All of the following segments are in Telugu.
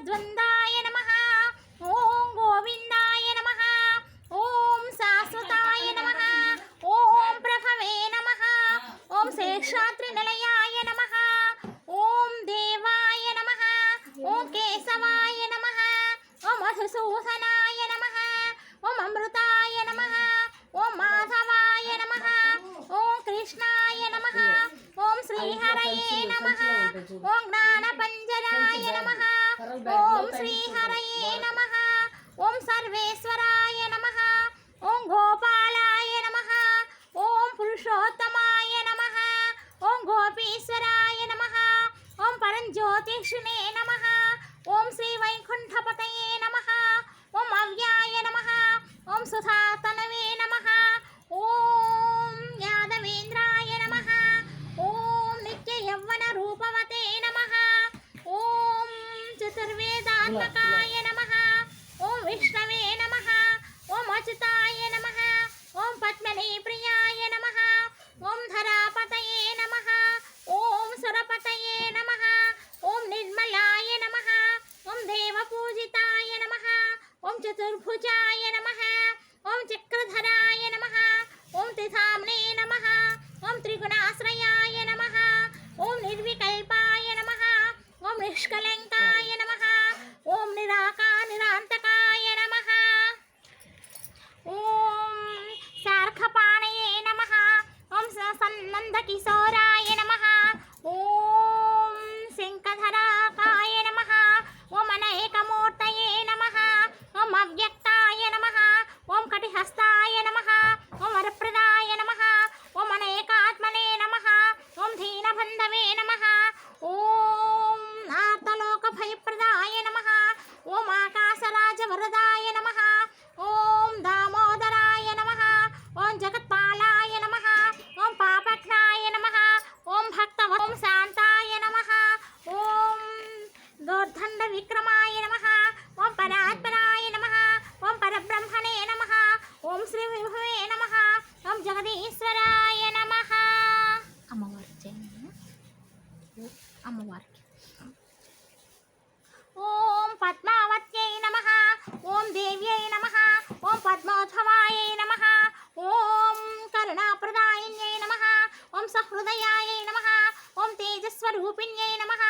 ద్వందాయ నమః. ఓం గోవిందాయ నమః. ఓం శాశ్వతాయ నమః. ఓం ప్రభవే నమః. ఓం శేషాద్రి నిలయాయ నమః. ఓం దేవాయ నమః. ఓం కేశవాయ నమః. ఓం మధుసూదనాయ నమః. ఓం అమృతాయ నమః. ఓం మాధవాయ నమః. ఓం కృష్ణాయ నమః. ఓం శ్రీహరయే నమః. ఓం జ్ఞానపంజరాయ నమః. ఓం శ్రీహరయే నమః. ఓం సర్వేశ్వరాయ నమః. ఓం గోపాలాయ నమః. ఓం పురుషోత్తమాయ నమః. ఓం గోపీశ్వరాయ నమః. ఓం పరంజ్యోతిష్ణే నమః. ఓం శ్రీ వైకుంఠపతయే నమః. ఓం అవ్యాయ నమః. ఓం సుధాతనవే నమః. ఓం యాదవేంద్రాయ నమః. ఓం నిత్య యవ్వన రూపవతే నమః. ఓం చతుర్వేదాత్మకాయ నమః. ఓం విష్ణవే నమః. ఓం అచ్యుతాయ నమః. ఓం పద్మనే ప్రియాయ నమః. ఓం ధరాపతయే నమః. ఓం సురపతయే నమః. ఓం నిర్మలాయ నమః. ఓం దేవపూజితాయ నమః. ఓం చతుర్భుజాయ నమః. ఓం చక్రధరాయ నమః. ఓం త్రిధామ్నే నమః. ఓం త్రిగుణాశ్రయాయ నమః. ఓం నిర్వికల్పాయ నమః. ఓం నిష్కలంకాయ నమః. ఓం నిరాంతకాయ నమః. ఓం శార్ఖపాణయే నమః. ఓం సన్నందకిశోరాయ నమః. ఓం శంఖధరాకాయ నమః. ఓం అనేకమూర్తయే నమః. ఓం అవ్యక్తాయ నమః. ఓం కటిహస్తాయ నమః. ఓం వరప్రదాయ నమః. ఓం అనేకాత్మనే నమః. ఓం దీనబంధవే నమః. ఓం ఆర్తలోక భయప్రదాయ నమః. ఓం ఆకాశరాజవరదాయ నమః. ఓం దామోదరాయ నమః. ఓం జగత్పాలాయ నమః. ఓం పాపఘ్నాయ నమః. ఓం ఓం శాంతాయ నమః. ఓం దోర్దండ విక్రమాయ నమః. ఓం పరాత్పరాయ నమః. ఓం పరబ్రహ్మణే నమః. ఓం శ్రీ విభవే నమః. ఓం జగదీశ్వరాయ నమః. అమ్మవారికి ఓం పద్మావత్యై నమః. ఓం దేవ్యై నమః. ఓం పద్మోద్భవాయై నమః. ఓం కరుణాప్రదాయిన్యై నమః. ఓం సహృదయాయై నమః. ఓం తేజస్వరూపిణ్యై నమః.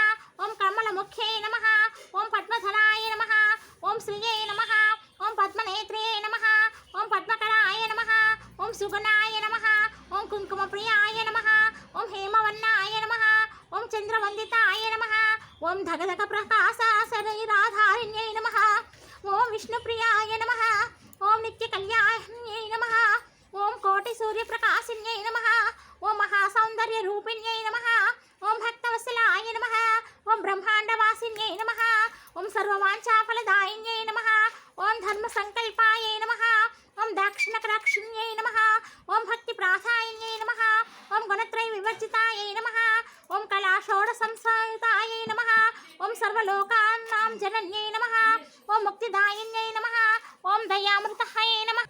ఓం కమలముఖ్యై నమః. ఓం పద్మధరాయ నమః. ఓం శ్రీయై నమః. ఓం పద్మనేత్రే నమః. ఓం పద్మకరాయ నమః. ఓం సుగుణాయ నమః. ఓం కుంకుమప్రియాయ నమః. ఓం హేమవర్ణాయ నమః. ఓం చంద్రవందితాయ నమః. ఓం ధగధగ ప్రకాశ శరీరాధారిణ్యై నమః. ఓం విష్ణుప్రియాయ నమః. ఓం నిత్య కళ్యాణ్యై నమః. ఓం కోటి సూర్యప్రకాశిన్యై నమః. ఓం మహాసౌందర్య రూపిణ్యై నమః. ఓం భక్తవత్సలాయ నమః. ఓం బ్రహ్మాండవాసిన్యై నమః. ఓం సర్వవాంఛాఫలదాయిన్యై నమః. ఓం ధర్మసంకల్పాయై నమః. ఓం దాక్షిణకరాక్షిణ్యై నమః. ఓం భక్తిప్రాసాయిన్యై నమః. ఓం గుణత్రయ వివర్జితాయై నమః. ఓం కళాషోడసంసాయుతాయై నమః. ఓం సర్వలోకానాం జనన్యై నమః. ఓం ముక్తిదాయిన్యై నమః. ఓం దయామృతహయై నమః.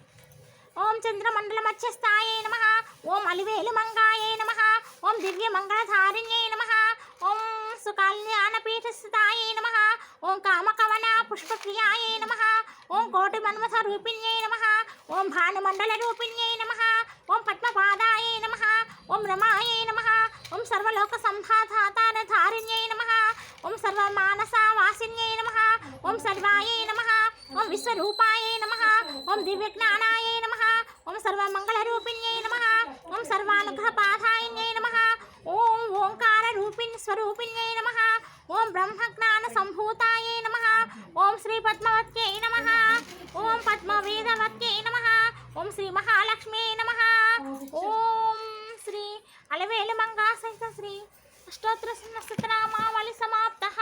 ఓం చంద్రమండలమధ్యస్థాయై నమః. ఓం అలివేలుమంగాయై నమః. ఓం దివ్యమంగళధారిణ్యై నమః. ఓం సుకల్యాణపీఠస్థితాయై నమః. ఓం కామకవన పుష్పప్రియాయై నమః. ఓం కోటి మన్మథ రూపిణ్యై నమః. ఓం భానుమండల రూపిణ్యై నమః. ఓం పద్మపాదాయై నమః. ఓం రమాయై నమః. ఓం సర్వలోక సంభాధాతారధారిణ్యై నమః. ఓం సర్వమానసావాసిన్యై నమః. ఓం సర్వాయై నమః. ఓం విశ్వరూపాయై నమః. ఓం దివ్యజ్ఞానాయై నమః. ఓం సర్వమంగళరూపిణ్యై నమః. ఓం సర్వానుగ్రహపాదాయిన్యై నమః. ఓం ఓంకార స్వరూపిణ్యై నమః. ఓం బ్రహ్మజ్ఞాన సంభూతాయై నమః. ఓం శ్రీ పద్మవత్యై నమః. ఓం పద్మవేదవత్యై నమః. ఓం శ్రీ మహాలక్ష్మ్యై నమః. ఓం శ్రీ అలవేలు మంగా సహిత శ్రీ అష్టోత్తర సహస్రనామావళి సమాప్తః.